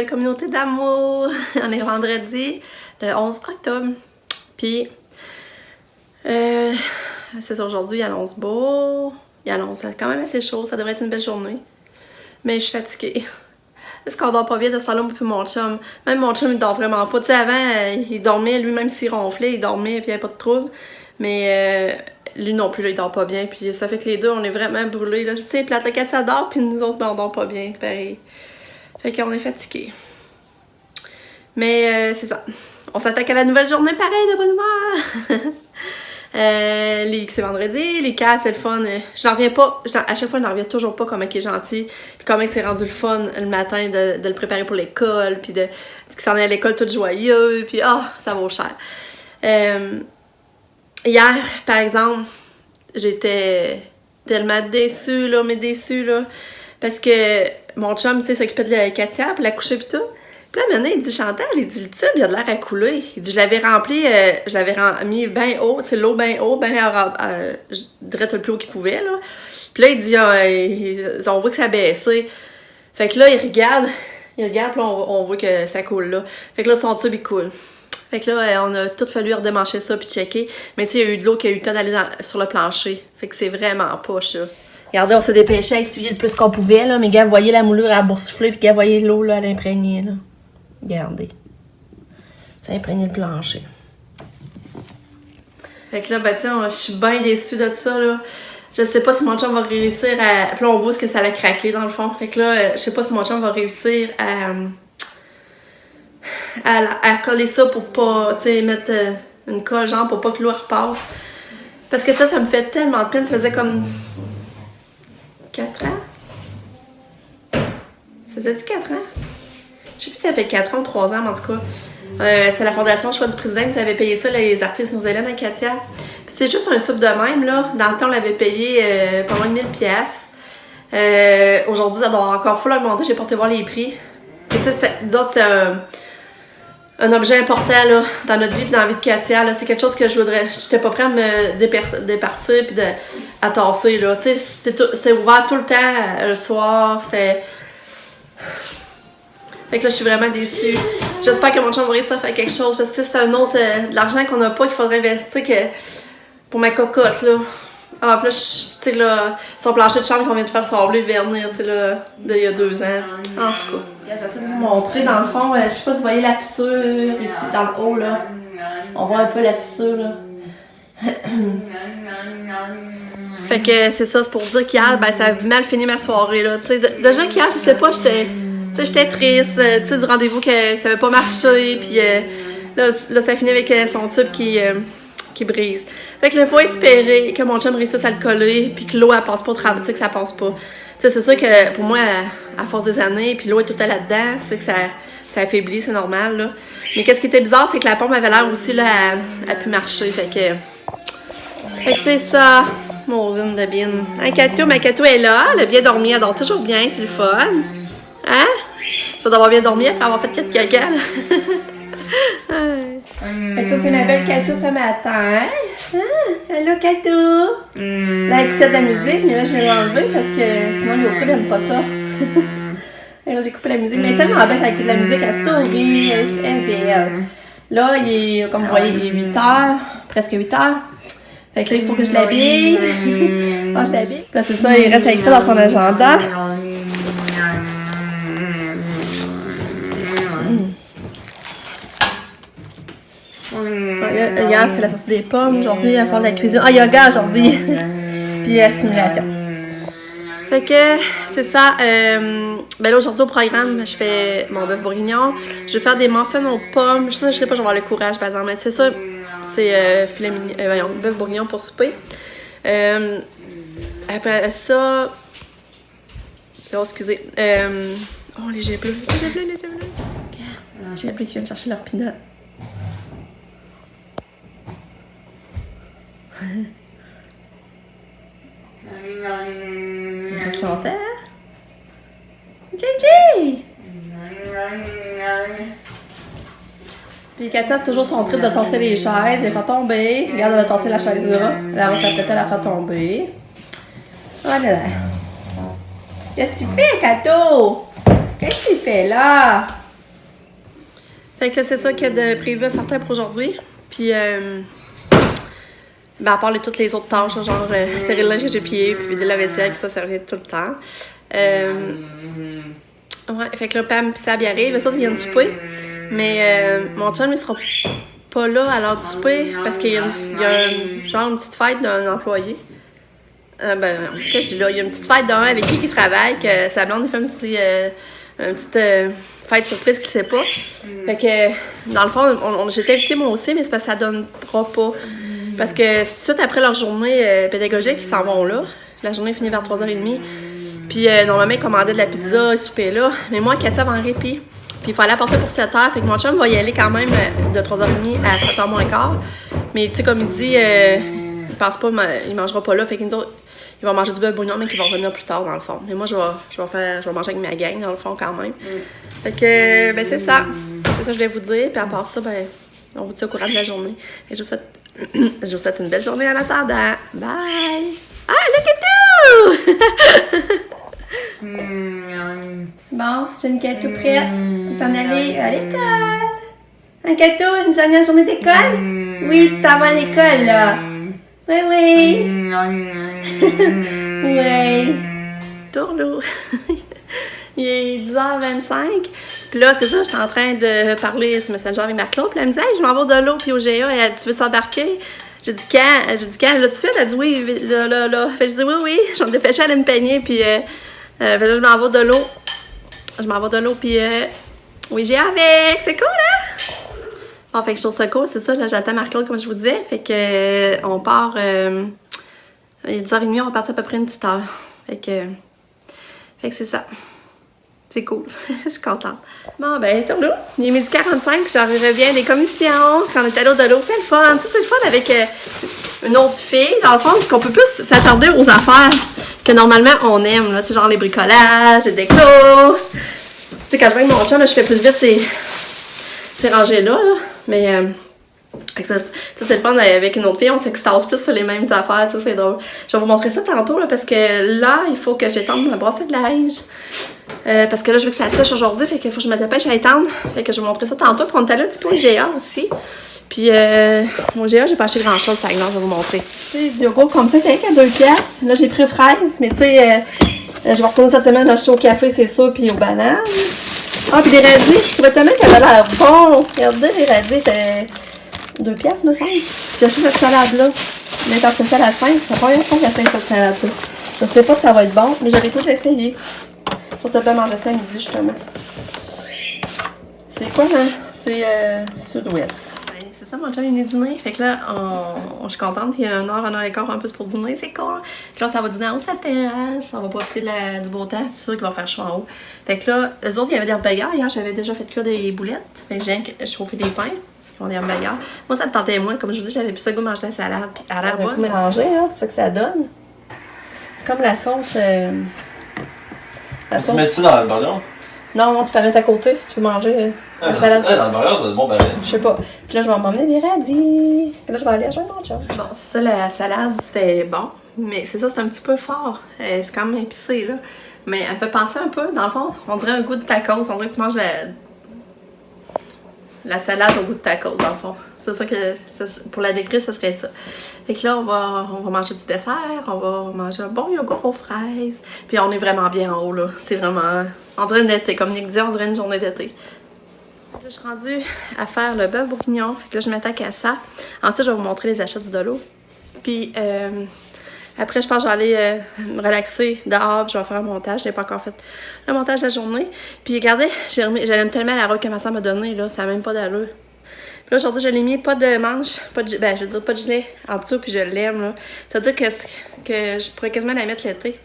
communauté d'amour. On est vendredi, le 11 octobre. Puis, c'est ça, aujourd'hui, il annonce beau. Il annonce quand même assez chaud, ça devrait être une belle journée. Mais je suis fatiguée. Est-ce qu'on dort pas bien de ce temps-là, puis mon chum? Même mon chum, il dort vraiment pas. Tu sais, avant, il dormait, lui-même s'il ronflait, il dormait, puis il n'y avait pas de trouble. Mais lui non plus, là, il dort pas bien. Puis ça fait que les deux, on est vraiment brûlés. Tu sais, plate, le 4 ça dort, puis nous autres, ben, on dort pas bien, pareil. Fait qu'on est fatigués. Mais c'est ça. On s'attaque à la nouvelle journée, pareil, de bonne humeur. C'est vendredi, Lucas, c'est le fun. J'en reviens pas, à chaque fois, je n'en reviens toujours pas comment il est gentil. Puis comment il s'est rendu le fun le matin de le préparer pour l'école. Puis qu'il s'en est à l'école tout joyeux. Puis ça vaut cher. Hier, par exemple, j'étais tellement déçue, là, mais déçue, là. Parce que mon chum, tu sais, s'occupait de Katia pour la coucher pis tout. Puis là, maintenant, il dit, Chantal, il dit, le tube, il a de l'air à couler. Il dit, je l'avais rempli, je l'avais mis bien haut, tu sais, l'eau bien haut, je dirais le plus haut qu'il pouvait, là. Puis là, il dit, on voit que ça a baissé. Fait que là, il regarde, puis on voit que ça coule, là. Fait que là, son tube, il coule. Fait que là, on a tout fallu redémancher ça puis checker. Mais tu sais, il y a eu de l'eau qui a eu le temps d'aller sur le plancher. Fait que c'est vraiment poche, ça. Regardez, on s'est dépêché à essuyer le plus qu'on pouvait, là. Mais gars, voyez la moulure à boursoufler, puis gars, voyez l'eau, là, à l'imprégner, là. Regardez. Ça a imprégné le plancher. Fait que là, ben, tiens, je suis bien déçue de ça, là. Je sais pas si mon chum va réussir à... Puis là, on voit ce que ça a craqué, dans le fond. Fait que là, je sais pas si mon chum va réussir à coller ça pour pas, tu sais, mettre une colle, genre, pour pas que l'eau repasse. Parce que ça me fait tellement de peine. Ça faisait comme 4 ans? Ça faisait-tu 4 ans? Je sais plus si ça fait 4 ans ou 3 ans, mais en tout cas. C'est la Fondation Choix du Président qui avait payé ça, les artistes Nos Hélène à Katia. Puis c'est juste un tube de même, là. Dans le temps, on l'avait payé pas moins de 1000 piastres. Aujourd'hui, ça doit encore full augmenter. J'ai porté voir les prix. Et tu sais, d'autres, c'est un objet important, là, dans notre vie et dans la vie de Katia, là. C'est quelque chose que j'étais pas prête à me départir puis à tasser, là. Tu sais, c'était ouvert tout le temps, le soir, c'était... Fait que là, je suis vraiment déçue. J'espère que mon chum va réussir à faire quelque chose, parce que c'est un autre... de l'argent qu'on n'a pas, qu'il faudrait investir pour ma cocotte, là. Ah, puis là, tu sais, là, son plancher de chambre qu'on vient de faire sabler, vernir, tu sais, là, il y a 2 ans. En tout cas. J'essaie de vous montrer, dans le fond, je sais pas si vous voyez la fissure ici, dans le haut, là. On voit un peu la fissure, là. Fait que c'est ça, c'est pour dire qu'hier, ben, ça a mal fini ma soirée, là. Tu sais, déjà qu'hier, je sais pas, j'étais triste, tu sais, du rendez-vous que ça avait pas marché, puis là, ça finit avec son tube qui brise. Fait que là, il faut espérer que mon chum réussisse à le coller, puis que l'eau, elle passe pas au travers, tu sais, que ça passe pas. Tu sais, c'est sûr que pour moi, à force des années, puis l'eau est tout le temps là-dedans, c'est que ça affaiblit, c'est normal, là. Mais qu'est-ce qui était bizarre, c'est que la pompe avait l'air aussi, là, à pu marcher, fait que c'est ça, Mosine de Bine. Hein, Kato, ma Kato est là, elle a bien dormi, elle dort toujours bien, c'est le fun. Hein? Ça doit avoir bien dormi après avoir fait 4 caca, là. Fait que ça, c'est ma belle Kato ce matin. Hein? Allô, Kato? Là, elle écoutait de la musique, mais là, je l'ai enlevée parce que sinon, YouTube n'aime pas ça. Et là, j'ai coupé la musique. Mais elle est tellement bête à écouter de la musique, elle sourit, elle est belle. Là, comme vous voyez, il est 8h, presque 8h. Fait que là, il faut que je l'habille. Moi, je l'habille. Là, c'est ça, il reste à écrire dans son agenda. Hier, c'est la sortie des pommes. Aujourd'hui, à faire de la cuisine. Ah, yoga aujourd'hui. Puis la stimulation. Fait que, c'est ça. Ben là, aujourd'hui, au programme, je fais mon bœuf bourguignon. Je vais faire des muffins aux pommes. Je sais pas, je vais avoir le courage, par exemple. Mais c'est ça. C'est bœuf bourguignon pour souper. Après ça... Oh, excusez. Oh, les jets bleus. Les jets bleus. Les jets bleus qui viennent chercher leur peanut. Il reste longtemps. JJ! Puis Katia, c'est toujours son trip de tasser les chaises. Elle fait tomber. Regarde, elle a tassé la chaise là. Là, on va s'apprêter à la faire tomber. Voilà. Qu'est-ce que tu fais, Kato? Qu'est-ce que tu fais là? Fait que là, c'est ça qu'il y a de prévu à certains pour aujourd'hui. Puis, ben, à part toutes les autres tâches, genre serrer le linge que j'ai plié, puis vider la vaisselle, ça revient tout le temps. Ouais, fait que là, Pam pis Sab y arrivent, eux autres viennent souper. Mais mon chum, il sera pas là à l'heure du souper parce qu'il y a, une petite fête d'un employé. Qu'est-ce que je dis là? Il y a une petite fête d'un avec qui il travaille, que sa blonde, il fait une petite fête surprise qu'il sait pas. Fait que, dans le fond, j'étais invitée moi aussi, mais c'est parce que ça donnera pas. Parce que suite après leur journée pédagogique, ils s'en vont là. La journée finit vers 3h30. Puis normalement, ils commandaient de la pizza, ils soupaient là. Mais moi, Katia va en répit. Puis il fallait apporter pour 7h. Fait que mon chum va y aller quand même de 3h30 à 7h moins quart. Mais tu sais, comme il dit, il pense pas, il mangera pas là. Fait qu'il va manger du bœuf bourguignon, mais qu'il va revenir plus tard dans le fond. Mais moi, je vais manger avec ma gang dans le fond quand même. Fait que, ben c'est ça. C'est ça que je voulais vous dire. Puis à part ça, ben, on vous dit au courant de la journée. Et je vous souhaite une belle journée en attendant. Bye! Ah, look at you! Bon, j'ai une gâteau prête pour s'en aller à l'école. Un gâteau, une dernière journée d'école? Oui, tu t'en vas à l'école, là. Oui. Oui. Tourlou. Il est 10h25. Puis là, c'est ça, j'étais en train de parler sur Messenger avec Marc-Claude. Puis elle me dit, hey, je m'en vais de l'eau, puis au GA. Elle a dit, tu veux t'embarquer? J'ai dit, quand? Là, tout de suite, elle a dit, oui, là. Fait que je dis, oui. Je vais me dépêcher, aller me peigner, puis fait là, je m'en vais de l'eau. Puis oui, j'ai avec. C'est cool, hein? Bon, fait que je trouve ça cool, c'est ça. Là, j'attends Marc-Claude, comme je vous disais. Fait que on part. Il est 10h30, on va partir à peu près une petite heure. Fait que c'est ça. C'est cool. Je suis contente. Bon, ben, tourne-nous. Il est 12h45, j'en reviens des commissions. Quand on est allé au de l'eau, c'est le fun. Ça, c'est le fun avec une autre fille. Dans le fond, parce qu'on peut plus s'attarder aux affaires que normalement on aime. Là, tu sais, genre les bricolages, les décos. Tu sais, quand je vais avec mon chum, là, je fais plus vite ces rangées-là. Là. Mais ça, c'est le fun avec une autre fille. On s'extase plus sur les mêmes affaires. Ça, c'est drôle. Je vais vous montrer ça tantôt, là, parce que là, il faut que j'étende ma brassée de linge. Parce que là, je veux que ça sèche aujourd'hui, fait qu'il faut que je me dépêche à étendre. Fait que je vais vous montrer ça tantôt. Puis on est allé un petit peu au IGA aussi. Puis au IGA, j'ai pas acheté grand-chose, par exemple, je vais vous montrer. Tu sais, du yogourt comme ça, quelqu'un à 2 piastres. Là, j'ai pris fraises, mais tu sais, je vais retourner cette semaine, là, je suis au café, c'est ça, puis aux bananes. Ah, puis les radis, je trouvais tellement qu'elle avait l'air bon. Regardez, les radis, c'était 2 piastres, me semble. J'ai acheté cette salade-là. Mais quand c'est salade simple, c'est la première fois que j'essaie cette salade-là. Je sais pas si ça va être bon, mais j'aurais tout essayé. Pour te pas manger ça à midi, justement. C'est quoi, hein? C'est Sud-Ouest. Ouais, c'est ça, mon chum, il est dîner. Fait que là, je suis contente. Il y a 1 heure et quart en plus pour dîner. C'est cool. Fait que là, ça va dîner en haut, sa terrasse. On va profiter du beau temps. C'est sûr qu'il va faire chaud en haut. Fait que là, eux autres, il y avait des hamburgers. Hier, j'avais déjà fait cuire des boulettes. Fait que j'ai chauffé des pains. Ils ont des hamburgers. Moi, ça me tentait moins. Comme je vous dis, j'avais plus ça goût de manger la salade. Puis à l'air bonne. Mélanger, hein? C'est ça que ça donne. C'est comme la sauce. Tu mets ça dans le ballon? Non, tu peux mettre à côté si tu veux manger la salade. Dans le ballon, ça va être bon pareil. Je sais pas. Puis là, je vais m'emmener des radis. Puis là, je vais aller acheter mon chum. Bon, c'est ça, la salade, c'était bon. Mais c'est ça, c'est un petit peu fort. C'est quand même épicé, là. Mais elle me fait penser un peu, dans le fond, on dirait un goût de tacos. On dirait que tu manges la salade au goût de tacos, dans le fond. C'est ça que, pour la décrire, ça serait ça. Fait que là, on va manger du dessert, on va manger un bon yogourt aux fraises. Puis on est vraiment bien en haut, là. C'est vraiment, on dirait un été, comme Nick disait, on dirait une journée d'été. Là, je suis rendue à faire le bœuf bourguignon. Fait que là, je m'attaque à ça. Ensuite, je vais vous montrer les achats du Dolo. Puis après, je pense que je vais aller me relaxer dehors, puis je vais faire un montage. Je n'ai pas encore fait le montage de la journée. Puis regardez, j'aime tellement la robe que ma soeur m'a donnée, là. Ça n'a même pas d'allure. Puis là, aujourd'hui, je l'ai mis pas de manche, je veux dire pas de gilet en dessous, puis je l'aime, là. Ça veut dire que je pourrais quasiment la mettre l'été,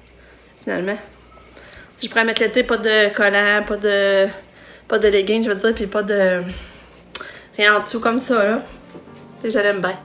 finalement. Je pourrais mettre l'été, pas de collant, pas de leggings, je veux dire, puis pas de rien en dessous comme ça, là. Et je l'aime bien.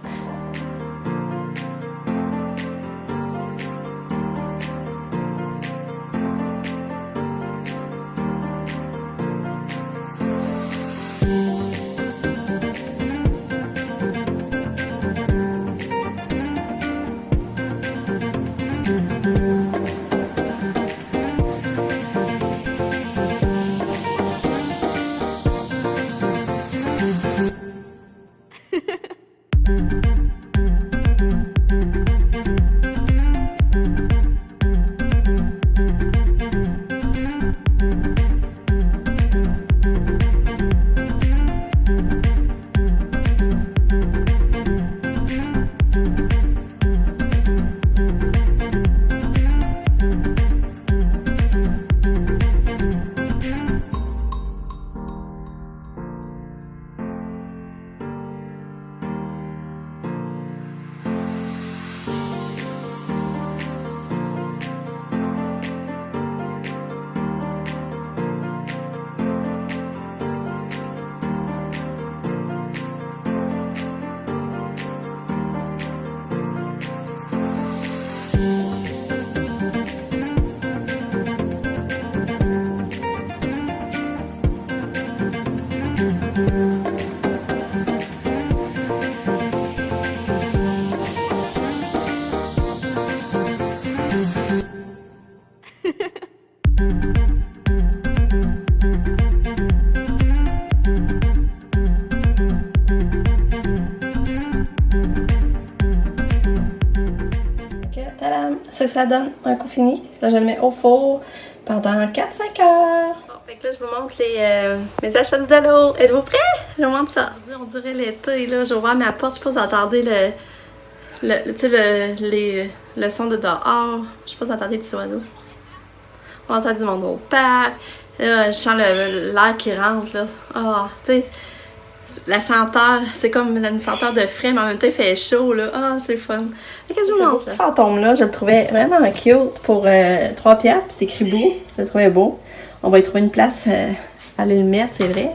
Ça, ça donne un coup fini. Là, je le mets au four pendant 4-5 heures. Bon, fait que là, je vous montre mes achats de l'eau. Êtes-vous prêts? Je vous montre ça. On dirait l'été, là. J'ai ouvert ma porte. Je sais pas si vous entendez le son de dehors. Je sais pas si vous entendez des oiseaux. On entend du monde au parc. Là, je sens l'air qui rentre, là. Ah, tu sais, la senteur, c'est comme une senteur de frais, mais en même temps, il fait chaud, là. Ah, c'est fun. Fait que je vous montre. Ce fantôme-là, je le trouvais vraiment cute pour 3$, puis c'est écrit beau. Je le trouvais beau. On va y trouver une place à le mettre, c'est vrai.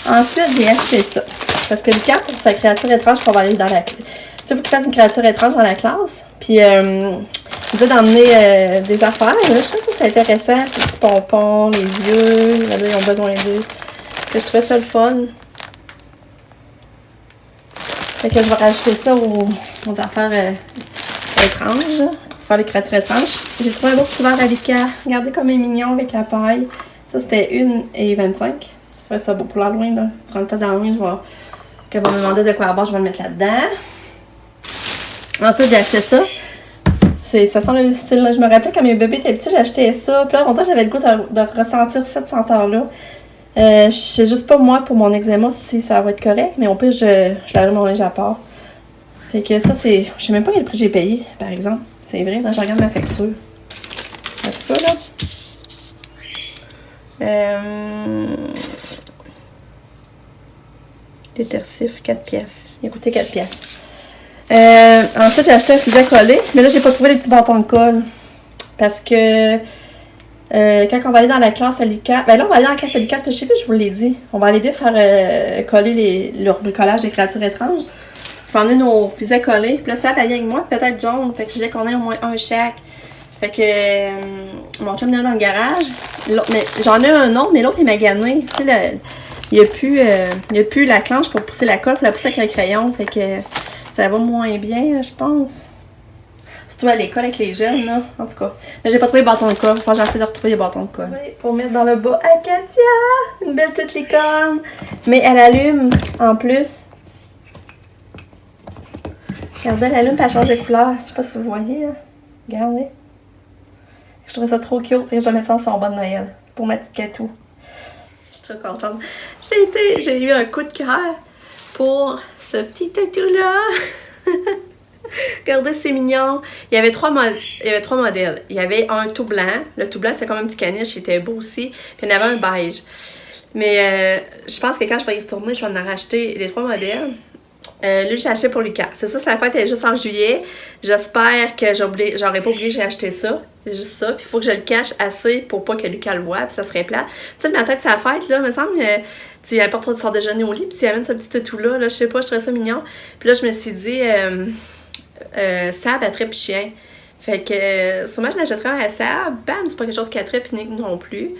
Ensuite, j'ai acheté ça. Parce que Lucas, pour sa créature étrange, qu'on va aller dans la... Tu sais, il faut qu'il fasse une créature étrange dans la classe. Puis, il veut d'emmener des affaires. Là, je trouve que c'est intéressant. Les petits pompons, les yeux. Là, ils ont besoin d'eux. Je trouvais ça le fun. Fait que je vais rajouter ça aux affaires étranges, pour faire les créatures étranges. J'ai trouvé un beau petit verre à Lika. Regardez comme il est mignon avec la paille. Ça, c'était 1,25$. Je ferais ça beau pour l'Halloween, là. Durant le temps d'Halloween, qu'elle va me demander de quoi avoir, je vais le mettre là-dedans. Ensuite, j'ai acheté ça. Ça sent je me rappelais quand mes bébés étaient petits, j'ai acheté ça. Puis là, on dirait que j'avais le goût de ressentir cette senteur-là. Je sais juste pas moi pour mon eczéma si ça va être correct, mais au pire je laverai mon linge à part. Fait que ça c'est. Je sais même pas quel prix j'ai payé, par exemple. C'est vrai, là, je regarde ma facture. Un petit peu là. Détersif, 4$. Il a coûté 4$. Ensuite j'ai acheté un fusil à coller, mais là j'ai pas trouvé les petits bâtons de colle. Parce que quand on va aller dans la classe à Lucas, ben là on va aller dans la classe à Lucas, parce que je sais plus, je vous l'ai dit. On va aller deux faire coller leur bricolage des créatures étranges. Je vais emmener nos fusils à coller. Puis là, ça va bien avec moi, peut-être jaune. Fait que je voulais qu'on ait au moins un chaque. Fait que mon chum en a un dans le garage. Mais j'en ai un autre, mais l'autre est magané. Tu sais, il n'y a plus la clenche pour pousser la colle, faut la pousser avec un crayon. Fait que ça va moins bien, je pense. Surtout à l'école avec les jeunes, là. En tout cas. Mais j'ai pas trouvé les bâtons de colle. Faut que j'essaie de retrouver les bâtons de colle. Oui, pour mettre dans le bas à Katia. Une belle petite licorne. Mais elle allume en plus. Regardez, elle allume et elle change de couleur. Je sais pas si vous voyez, là. Regardez. Je trouvais ça trop cute. Et je mets ça en son bas de Noël. Pour ma petite Katou. Je suis trop contente. J'ai eu un coup de cœur pour ce petit tatou-là. Regardez, c'est mignon. Il y avait trois modèles. Il y avait un tout blanc. Le tout blanc, c'était comme un petit caniche. Il était beau aussi. Puis il y en avait un beige. Mais je pense que quand je vais y retourner, je vais en racheter les 3 modèles. Lui, j'ai acheté pour Lucas. C'est ça, sa fête est juste en juillet. J'espère que j'aurais pas oublié que j'ai acheté ça. C'est juste ça. Puis il faut que je le cache assez pour pas que Lucas le voie. Puis ça serait plat. Tu sais, le matin que ça fête, là, me semble, tu apportes trop de sort déjeuner au lit. Puis tu amènes ce petit toutou-là, je sais pas, je trouvais ça mignon. Puis là, je me suis dit, Sab attrape chien. Fait que sûrement, je l'achèterais à Sab. Bam, c'est pas quelque chose qui attrape Nick non plus.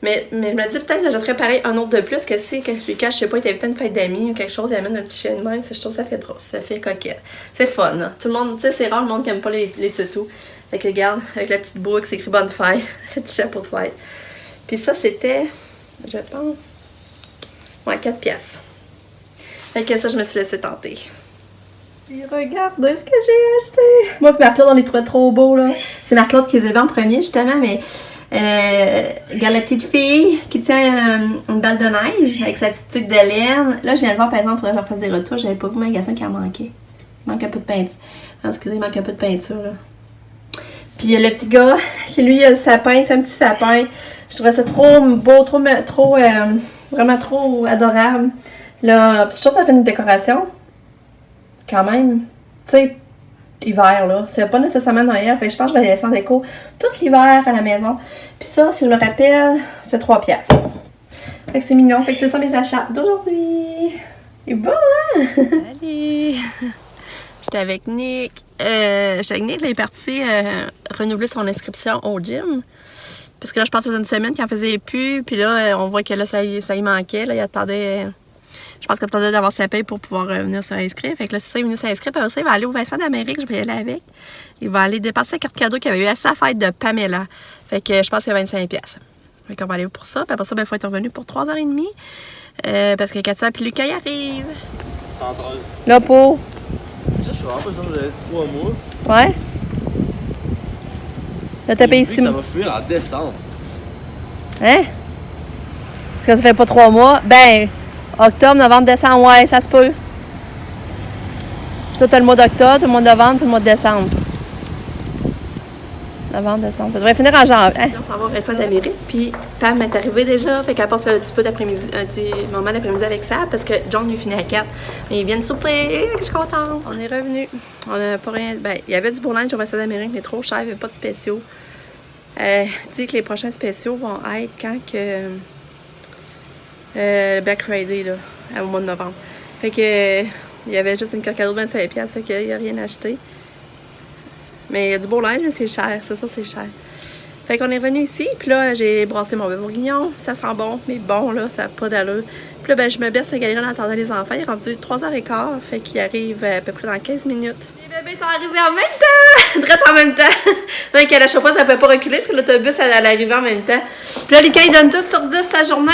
Mais je me dis peut-être que j'achèterais pareil un autre de plus que si que Lucas, je sais pas, il avait peut-être une fête d'amis ou quelque chose, il amène un petit chien de même, je trouve ça fait drôle, ça fait coquette. C'est fun, hein? Tout le monde, tu sais, c'est rare le monde qui aime pas les toutous. Fait que regarde, avec la petite bourre qui s'écrit bonne fête, le petit chapeau de fête. Puis ça, c'était, je pense, ouais, 4$. Fait que ça, je me suis laissé tenter. Et regarde ce que j'ai acheté. Moi et Marc-Claude, on les trouvait trop beaux, là. C'est Marc-Claude qui les avait en premier, justement, mais... regarde la petite fille qui tient une balle de neige avec sa petite tuque de laine. Là, je viens de voir, par exemple, il faudrait que j'en fasse des retouches. J'avais pas vu le magasin qui en manquait. Il manque un peu de peinture. Ah, excusez, il manque un peu de peinture, là. Puis il y a le petit gars qui, lui, a le sapin, c'est un petit sapin. Je trouvais ça trop beau, vraiment trop adorable. Là, je trouve que ça fait une décoration. Quand même. Tu sais, hiver, là. C'est pas nécessairement Noël. Fait que je pense que je vais laisser en déco tout l'hiver à la maison. Puis ça, si je me rappelle, c'est 3$. Fait que c'est mignon. Fait que c'est ça mes achats d'aujourd'hui. Il est bon, hein? Salut! J'étais avec Nick. Là, il est parti renouveler son inscription au gym. Parce que là, je pense que ça faisait une semaine qu'il en faisait plus. Puis là, on voit que là, ça y manquait. Là, il attendait... Je pense qu'il attendait d'avoir sa paye pour pouvoir venir s'inscrire. Fait que là, c'est ça, il est venu s'inscrire. Puis après ça, il va aller au Vincent d'Amérique. Je vais y aller avec. Il va aller dépenser sa carte cadeau qu'il avait eu à sa fête de Pamela. Fait que je pense qu'il y a 25$. Fait qu'on va aller pour ça. Puis après ça, il faut être revenu pour 3h30. Parce que Katia et Lucas y arrivent. 113. Là, pour... Je sais pas, j'avais 3 mois. Ouais. Là, t'as payé 6 mois. Ça va fuir en décembre. Hein? Parce que ça fait pas 3 mois. Ben, octobre, novembre, décembre, ouais, ça se peut. Tout le mois d'octobre, tout le mois de novembre, tout le mois de décembre. Novembre, décembre. Ça devrait finir en janvier. Hein? On s'en va au Vincent d'Amérique, puis Pam est arrivée déjà. Fait qu'elle passe un petit peu d'après-midi, un petit moment d'après-midi avec ça, parce que John lui finit à 4. Mais ils viennent souper, je suis contente. On est revenus. On a pas rien. Ben, il y avait du beau linge au Vincent d'Amérique, mais trop cher, il n'y avait pas de spéciaux. Dit que les prochains spéciaux vont être quand que. Le Black Friday, là, au mois de novembre. Fait que. Il y avait juste une carte cadeau de 25$, fait qu'il n'y a rien acheté. Mais il y a du beau linge, mais c'est cher, c'est ça, c'est cher. Fait qu'on est venu ici, puis là, j'ai brassé mon bœuf bourguignon. Ça sent bon, mais bon, là, ça n'a pas d'allure. Puis là, ben, je me baisse à galerie en attendant les enfants. Il est rendu 3h15, fait qu'il arrive à peu près dans 15 minutes. Les bébés sont arrivés en même temps! Direct en même temps! Fait qu'à la chaque fois, ça ne pouvait pas reculer, parce que l'autobus, elle allait arriver en même temps. Puis là, Lucas, il donne 10 sur 10 sa journée.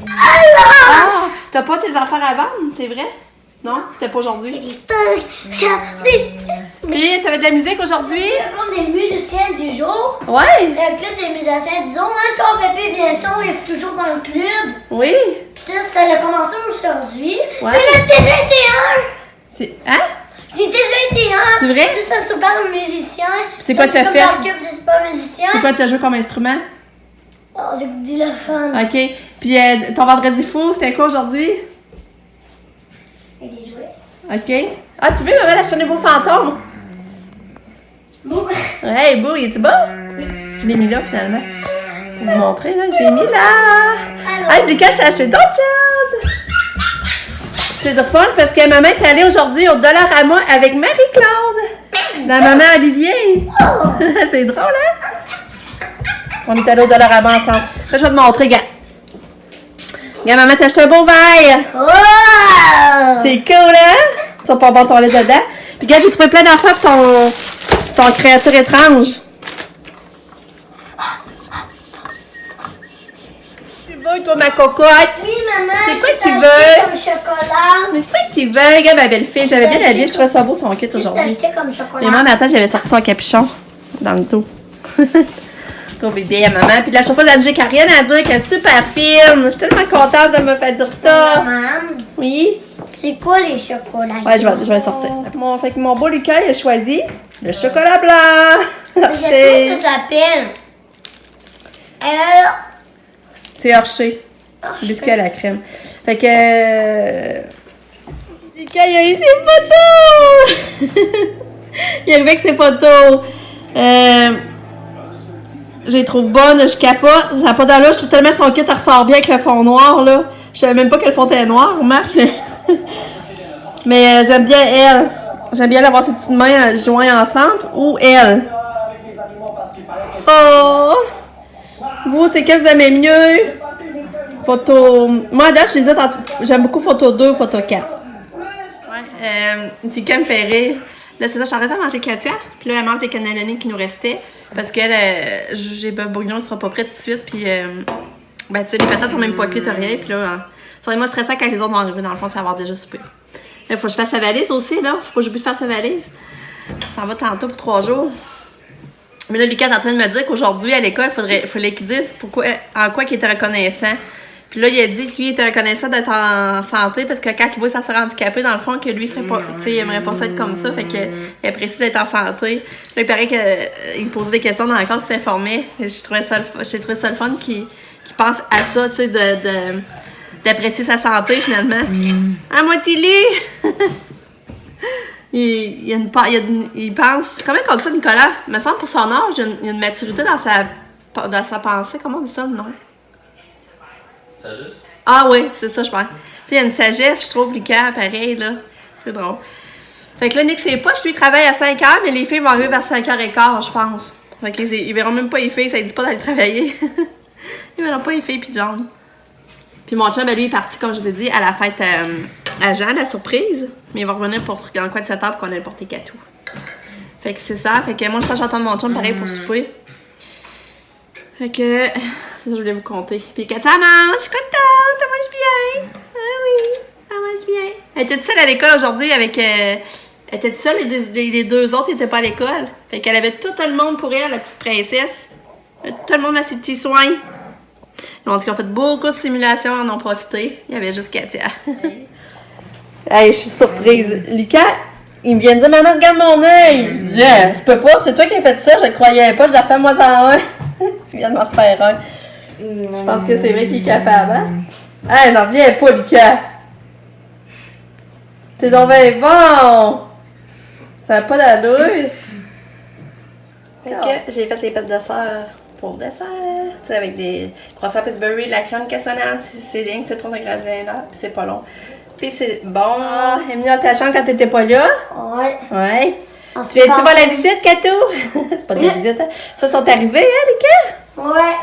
Ah! T'as pas tes affaires à vendre, c'est vrai? Non? C'était pas aujourd'hui? Puis, t'avais de la musique aujourd'hui? C'est comme des musiciens du jour. Ouais! Le club des musiciens du jour. Même si on fait plus bien son, il est toujours dans le club. Oui! Puis ça a commencé aujourd'hui. Ouais. Mais là, t'es 21! C'est... Hein? J'ai déjà été un. C'est vrai? C'est un super musicien. C'est quoi ça t'as fait? fait? Dans le club des super musiciens. C'est quoi t'as joué comme instrument? Oh, j'ai dit le fun. OK. Puis, ton vendredi fou, c'était quoi aujourd'hui? Et des jouets. OK. Ah, tu veux, maman, acheter un nouveau fantôme? Bon. Hey, beau, il est-tu bon? Je l'ai mis là, finalement. Pour vous montrer, là. J'ai mis là. Hey, Lucas, j'ai acheté d'autres choses. C'est de fun parce que maman est allée aujourd'hui au Dollarama avec Marie-Claude. La maman Olivier. C'est drôle, hein? On est allés au Dollarama ensemble. Là, je vais te montrer, gars. Regarde, maman t'a acheté un beau verre. Oh! C'est cool, hein? Tu vas pas avoir ton lait dedans. Puis, gars, j'ai trouvé plein d'affaires pour ton créature étrange. Tu veux, toi, ma cocotte? Oui, maman. C'est quoi que j'ai tu acheté veux? comme chocolat. C'est quoi que tu veux? Regarde, ma belle-fille. J'avais bien habillé. Je trouvais ça beau, son kit J'ai aujourd'hui. acheté comme chocolat. Et moi, matin, j'avais sorti son capuchon dans le dos. Gros bébé à maman. Puis la chauffeuse a dit qu'elle n'a rien à dire, qu'elle est super fine. Je suis tellement contente de me faire dire ça. Maman, Oui? c'est quoi les chocolats? Ouais, je vais sortir. Fait que mon beau Lucas, il a choisi le chocolat blanc. Je sais pas Hershey. ce que ça s'appelle. C'est Hershey. Biscuit à la crème. Fait que... Lucas, il a eu ses photos. Il est arrivé avec ses photos. Je les trouve bonnes, je capote. J'ai pas d'allure, je trouve tellement son kit, elle ressort bien avec le fond noir, là. Je savais même pas quel fond était noir, remarque. Mais j'aime bien elle. J'aime bien avoir ses petites mains jointes ensemble. Ou elle. Oh! Vous, c'est que vous aimez mieux? Photo... Moi, là, je les ai j'aime beaucoup photo 2, photo 4. Ouais, c'est qui me fait rire. Là, c'est ça, je suis en train de manger Katia. Puis là, elle mange des cannelloni qui nous restaient. Parce que j'ai bœuf bourguignon, il sera pas prêt tout de suite. Puis, ben, tu sais, les patates sont même pas cuites, rien. Puis là, c'est vraiment stressant quand les autres vont arriver. Dans le fond, c'est avoir déjà soupé. Il faut que je fasse sa valise aussi, là. Faut pas que j'oublie de faire sa valise. Ça s'en va tantôt pour 3 jours. Mais là, Lucas est en train de me dire qu'aujourd'hui, à l'école, il fallait qu'il dise en quoi il était reconnaissant. Puis là, il a dit que lui, il était reconnaissant d'être en santé parce que quand il voit sa sœur handicapée, dans le fond, que lui, serait pas, il aimerait pas ça être comme ça. Fait qu'il apprécie d'être en santé. Là, il paraît qu'il posait des questions dans la classe pour s'informer. J'ai trouvé ça le fun qu'il pense à ça, tu sais, d'apprécier sa santé, finalement. Ah, moi, Tilly! il pense... Comment on dit ça, Nicolas? Il me semble, pour son âge, il y a une maturité dans sa pensée. Comment on dit ça, le nom? Sagesse? Ah oui, c'est ça, je pense. Tu sais, il y a une sagesse, je trouve, Lucas, pareil, là. C'est drôle. Fait que là, Nick, c'est poche, lui, il travaille à 5h, mais les filles vont arriver vers 5h15, je pense. Fait qu'ils verront même pas les filles, ça ne dit pas d'aller travailler. Ils verront pas les filles puis John. Puis mon chum, ben, lui, il est parti, comme je vous ai dit, à la fête à Jean, la surprise. Mais il va revenir dans le coin de 7h pour qu'on aille porter Catou. Fait que c'est ça. Fait que moi, je pense que j'attends mon chum pareil pour souper. Fait que... je voulais vous compter. Puis Katia mange, je suis contente, elle mange bien. Ah oui, elle mange bien. Elle était toute seule à l'école aujourd'hui avec... elle était toute seule, les 2 autres n'étaient pas à l'école. Fait qu'elle avait tout le monde pour elle, la petite princesse. Tout le monde a ses petits soins. Ils ont dit qu'ils ont fait beaucoup de simulations, en ont profité. Il y avait juste Katia. Hey, je suis surprise. Lucas, il me vient de dire, maman, regarde mon œil. Je dis, ah, tu peux pas, c'est toi qui as fait ça, je ne croyais pas, j'ai fait moi en un. Tu viens de me refaire un. Je pense que c'est vrai qu'il est capable, hein? Hey, n'en reviens pas, Lucas. T'es donc bien bon. Ça n'a pas d'allure. Fait que j'ai fait les pâtes de dessert pour le dessert. Tu sais, avec des croissants Pillsbury, de la crème cassonade, c'est rien que c'est 3 ingrédients là, puis c'est pas long. Puis c'est bon. Elle est venue dans ta chambre quand t'étais pas là? Ouais. Ouais. Tu viens-tu voir la visite, Catou? C'est pas de la visite, hein? Ça sont arrivés, hein, Lucas? Ouais.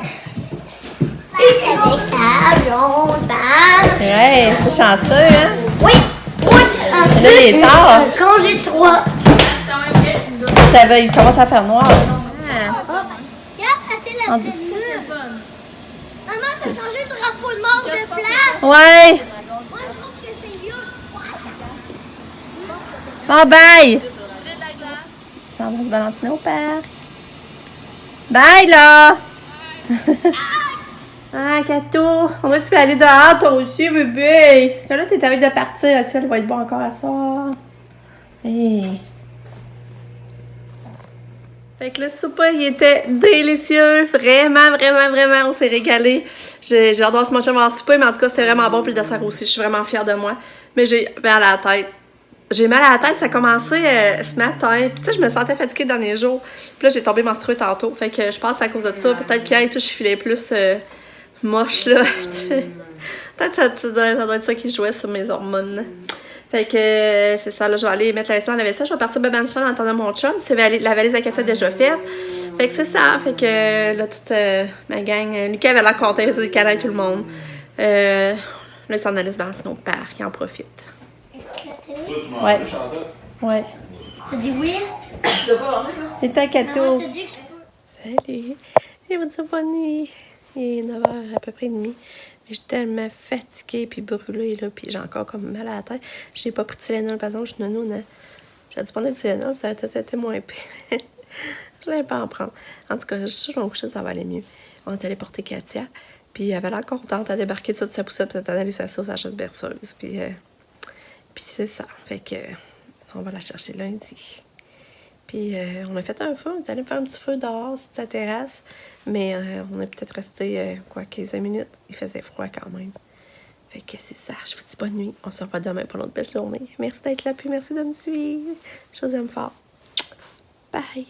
Avec sa blonde femme. Ouais, c'est chanceux, hein? Oui. Oui. Là, il est tard. Un congé de 3. Il commence à faire noir. Regarde, elle fait la On dit- Maman, t'as changé le drapeau de mort de place. Ouais. Moi, je trouve que c'est mieux. Bon, bye! Ça va se balancer au parc. Bye, là! Ah, Cato! On dirait que tu peux aller dehors, toi aussi, bébé! Là, t'es avec de partir. Est-ce qu'elle va être bon encore à ça? Hey. Fait que le souper, il était délicieux. Vraiment, vraiment, vraiment, on s'est régalé. J'ai hâte de voir ce mon chum en souper, mais en tout cas, c'était vraiment bon. Puis le dessert aussi, je suis vraiment fière de moi. Mais j'ai mal à la tête. J'ai mal à la tête, ça a commencé ce matin. Puis tu sais, je me sentais fatiguée dans les jours. Puis là, j'ai tombé menstruée tantôt. Fait que je pense à cause de ça. Peut-être que je filais plus moche, là. Peut-être que ça doit être ça qui jouait sur mes hormones. Fait que c'est ça, là, je vais aller mettre la vaisselle dans la vaisselle. Je vais partir bébé en chambre en attendant mon chum. C'est la valise à Katia déjà faite. Fait que c'est ça. Fait que là, toute ma gang. Lucas avait l'air content, il faisait des câlins à tout le monde. Là, il s'en allait se balancer au parc, il en profite. Toi, tu m'en Ouais. veux, Chantal? Ouais. Tu dis oui? Tu l'as pas mangé, ça? C'est un cadeau. Maman te dit que je peux. Salut. Je vais vous dire bonne nuit. Il est 9h à peu près et demi. Mais je suis tellement fatiguée puis brûlée, là. Puis j'ai encore comme mal à la tête. J'ai pas pris de Tylenol, par exemple. Je suis nounoune. J'ai dû prendre de Tylenol, ça aurait peut-être été moins pire. Je n'allais pas en prendre. En tout cas, je suis sûre que ça va aller mieux. On est allé porter Katia. Puis elle avait l'air contente à débarquer de sa poussette. Puis elle est allée s'asseoir sur sa chaise berceuse. Puis c'est ça. Fait que on va la chercher lundi. Puis on a fait un feu. On est allé faire un petit feu dehors sur sa terrasse. Mais on a peut-être resté 15 minutes. Il faisait froid quand même. Fait que c'est ça. Je vous dis bonne nuit. On se revoit demain pour notre belle journée. Merci d'être là. Puis merci de me suivre. Je vous aime fort. Bye.